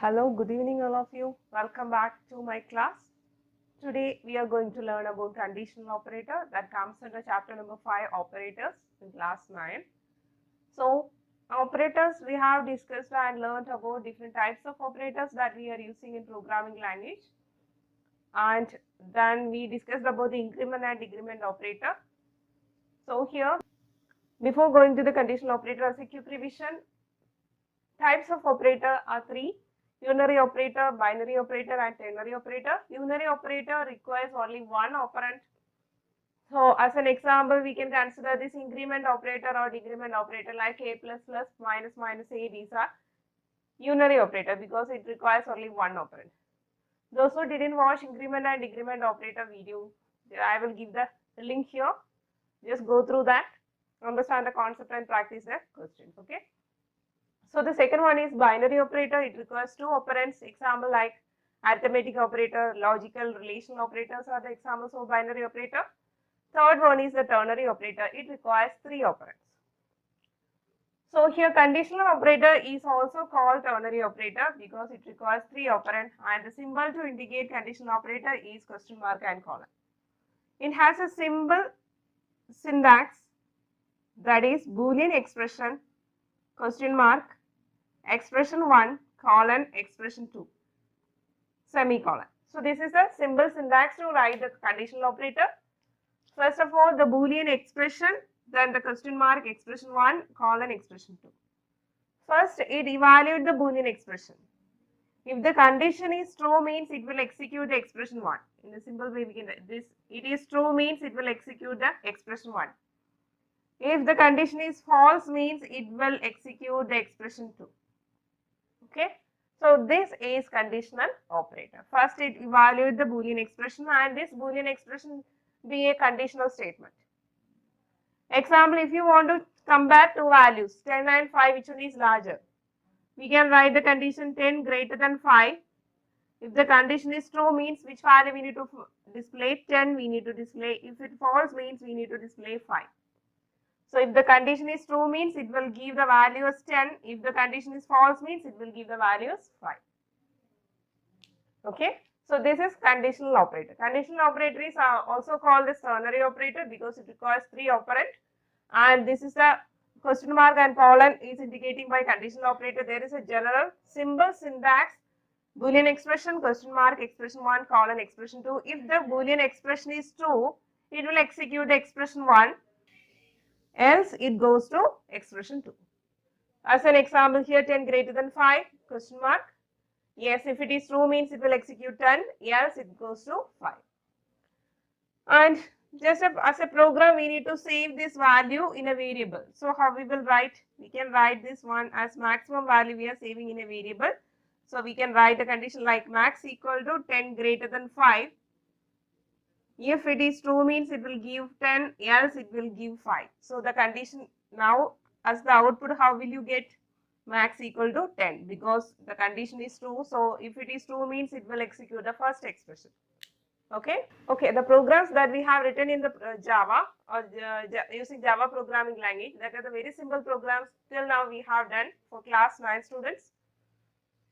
Hello, good evening all of you. Welcome back to my class. Today we are going to learn about conditional operator that comes under chapter number 5 operators in class 9. So operators we have discussed and learned about different types of operators that we are using in programming language, and then we discussed about the increment and decrement operator. So here, before going to the conditional operator as a quick revision, types of operator are three: unary operator, binary operator, and ternary operator. Unary operator requires only one operand. So as an example, we can consider this increment operator or decrement operator like a plus plus minus minus a. These are unary operator because it requires only one operand. Those who didn't watch increment and decrement operator video, I will give the link here. Just go through that, understand the concept and practice the questions. Okay. So the second one is binary operator. It requires two operands. Example like arithmetic operator, logical, relational operators are the examples of binary operator. Third one is the ternary operator. It requires three operands. So here conditional operator is also called ternary operator because it requires three operands, and the symbol to indicate conditional operator is question mark and colon. It has a simple syntax, that is Boolean expression, question mark, expression 1, colon, expression 2, semicolon. So this is the simple syntax to write the conditional operator. First of all, the Boolean expression, then the question mark, expression 1, colon, expression 2. First, it evaluates the Boolean expression. If the condition is true, means it will execute the expression 1. In a simple way, we can write this. It is true means it will execute the expression 1. If the condition is false, means it will execute the expression 2. Okay. So this is conditional operator. First, it evaluates the Boolean expression, and this Boolean expression be a conditional statement. Example, if you want to compare two values, 10 and 5, which one is larger? We can write the condition 10 greater than 5. If the condition is true, means which value we need to display? 10 we need to display. If it false, means we need to display 5. So if the condition is true, means it will give the value as 10. If the condition is false, means it will give the value as 5. Okay. So this is conditional operator. Conditional operator is also called the ternary operator because it requires three operand, and this is the question mark and colon is indicating by conditional operator. There is a general symbol syntax, Boolean expression, question mark, expression 1, colon, expression 2. If the Boolean expression is true, it will execute the expression 1, else it goes to expression 2. As an example here, 10 greater than 5, question mark. Yes, if it is true, means it will execute 10, else it goes to 5. And just as a program, we need to save this value in a variable. So how we will write? We can write this one as maximum value we are saving in a variable. So we can write a condition like max equal to 10 greater than 5. If it is true, means it will give 10, else it will give 5. So the condition now, as the output, how will you get max equal to 10? Because the condition is true. So if it is true, means it will execute the first expression. Okay. Okay. The programs that we have written in the Java or using Java programming language, that are the very simple programs till now we have done for class 9 students,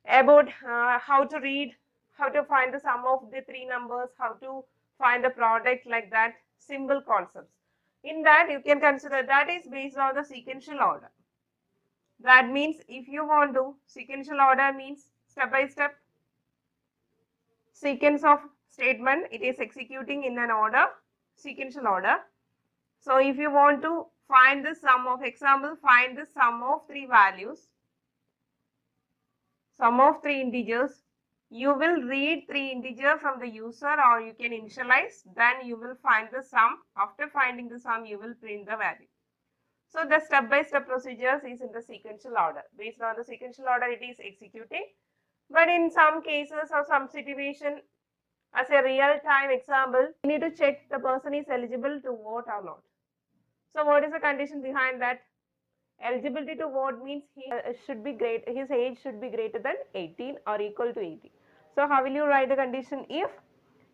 about how to read, how to find the sum of the three numbers, how to find the product, like that, simple concepts. In that, you can consider that is based on the sequential order. That means if you want to, sequential order means step by step sequence of statement, it is executing in an order, sequential order. So if you want to find the sum of, example, find the sum of three values, sum of three integers, you will read three integers from the user, or you can initialize, then you will find the sum. After finding the sum, you will print the value. So the step-by-step procedures is in the sequential order. Based on the sequential order, it is executing. But in some cases or some situation, as a real-time example, you need to check the person is eligible to vote or not. So what is the condition behind that? Eligibility to vote means he should be his age should be greater than 18 or equal to 18. So how will you write the condition? If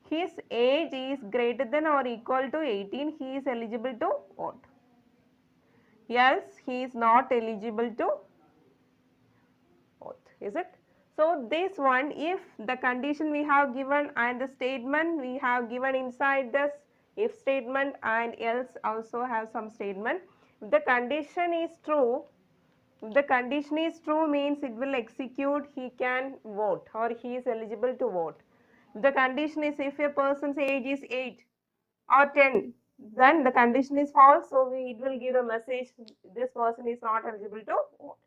his age is greater than or equal to 18, he is eligible to vote. Else he is not eligible to vote. Is it? So this one, if the condition we have given and the statement we have given inside this if statement and else also have some statement, if the condition is true, if the condition is true means it will execute, he can vote or he is eligible to vote. If the condition is if a person's age is 8 or 10, then the condition is false, so it will give a message this person is not eligible to vote.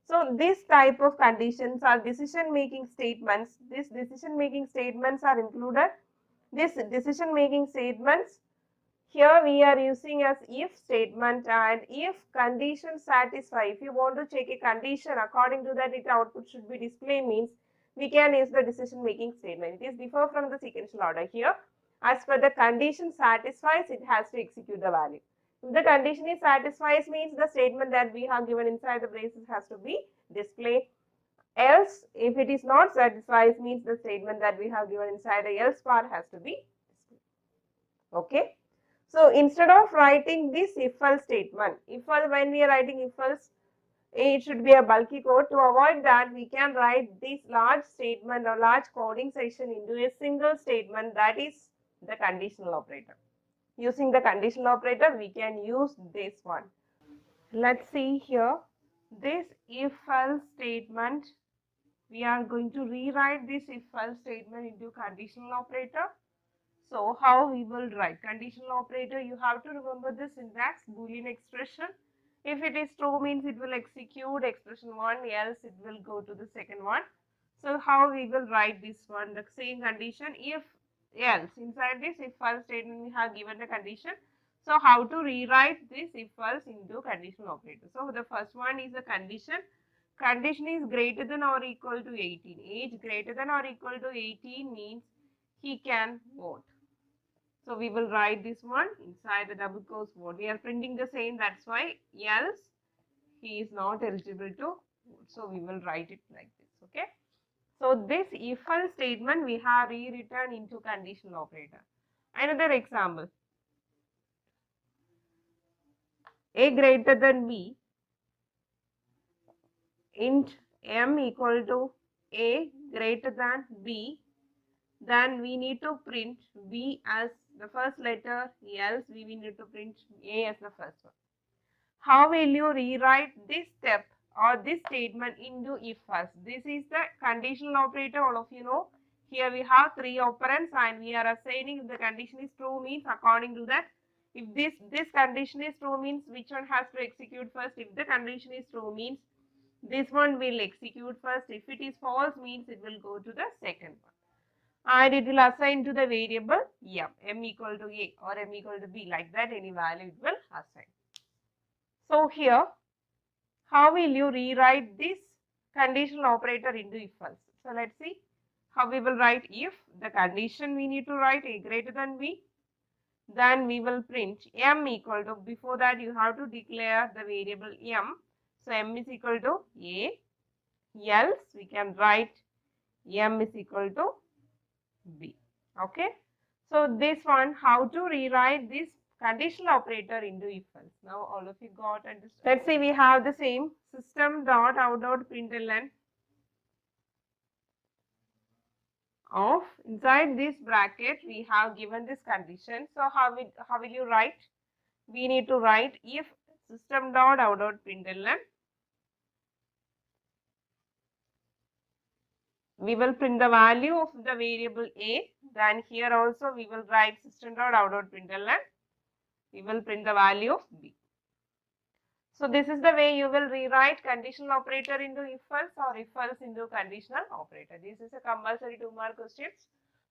So this type of conditions are decision making statements. These decision making statements are included. These decision making statements here we are using as if statement, and if condition satisfy, if you want to check a condition according to that its output should be displayed means we can use the decision making statement. It is differ from the sequential order here. As per the condition satisfies, it has to execute the value. If the condition is satisfies means the statement that we have given inside the braces has to be displayed. Else, if it is not satisfies means the statement that we have given inside the else part has to be displayed. Okay. So instead of writing this if else statement, if else when we are writing if else, it should be a bulky code. To avoid that, we can write this large statement or large coding section into a single statement, that is the conditional operator. Using the conditional operator, we can use this one. Let's see here. This if else statement, we are going to rewrite this if else statement into conditional operator. So how we will write conditional operator, you have to remember the syntax boolean expression. If it is true means it will execute expression 1, else it will go to the second one. So how we will write this one, the same condition if else, inside this if else statement we have given the condition. So how to rewrite this if else into conditional operator. So the first one is a condition. Condition is greater than or equal to 18. Age greater than or equal to 18 means he can vote. So we will write this one inside the double quotes vote. We are printing the same, that's why else he is not eligible to vote. So we will write it like this. Okay. So this if else statement we have rewritten into conditional operator. Another example. A greater than B, int m equal to A greater than B, then we need to print B as the first letter, else we need to print A as the first one. How will you rewrite this step or this statement into if else? This is the conditional operator, all of you know. Here we have 3 operands and we are assigning if the condition is true means according to that. If this condition is true means which one has to execute first. If the condition is true means this one will execute first. If it is false means it will go to the second one. And it will assign to the variable m equal to A or m equal to B, like that any value it will assign. So here, how will you rewrite this conditional operator into if else? So let's see how we will write. If the condition we need to write A greater than B, then we will print m equal to, before that you have to declare the variable m. So m is equal to A, else we can write m is equal to B. Okay. So this one, how to rewrite this conditional operator into if else. Now all of you got understood. Let's say we have the same system dot out dot println of, inside this bracket we have given this condition. So how will you write? We need to write if system dot out dot println, we will print the value of the variable A. Then here also we will write system dot out dot println, we will print the value of B. So this is the way you will rewrite conditional operator into if else or if else into conditional operator. This is a compulsory 2-mark questions.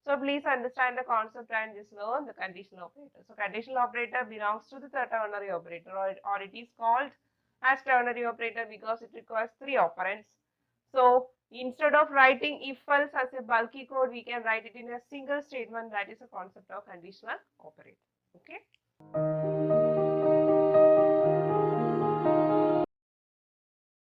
So please understand the concept and just learn the conditional operator. So conditional operator belongs to the ternary operator, or it is called as ternary operator because it requires 3 operands. So instead of writing if else as a bulky code, we can write it in a single statement. That is the concept of conditional operator. Okay.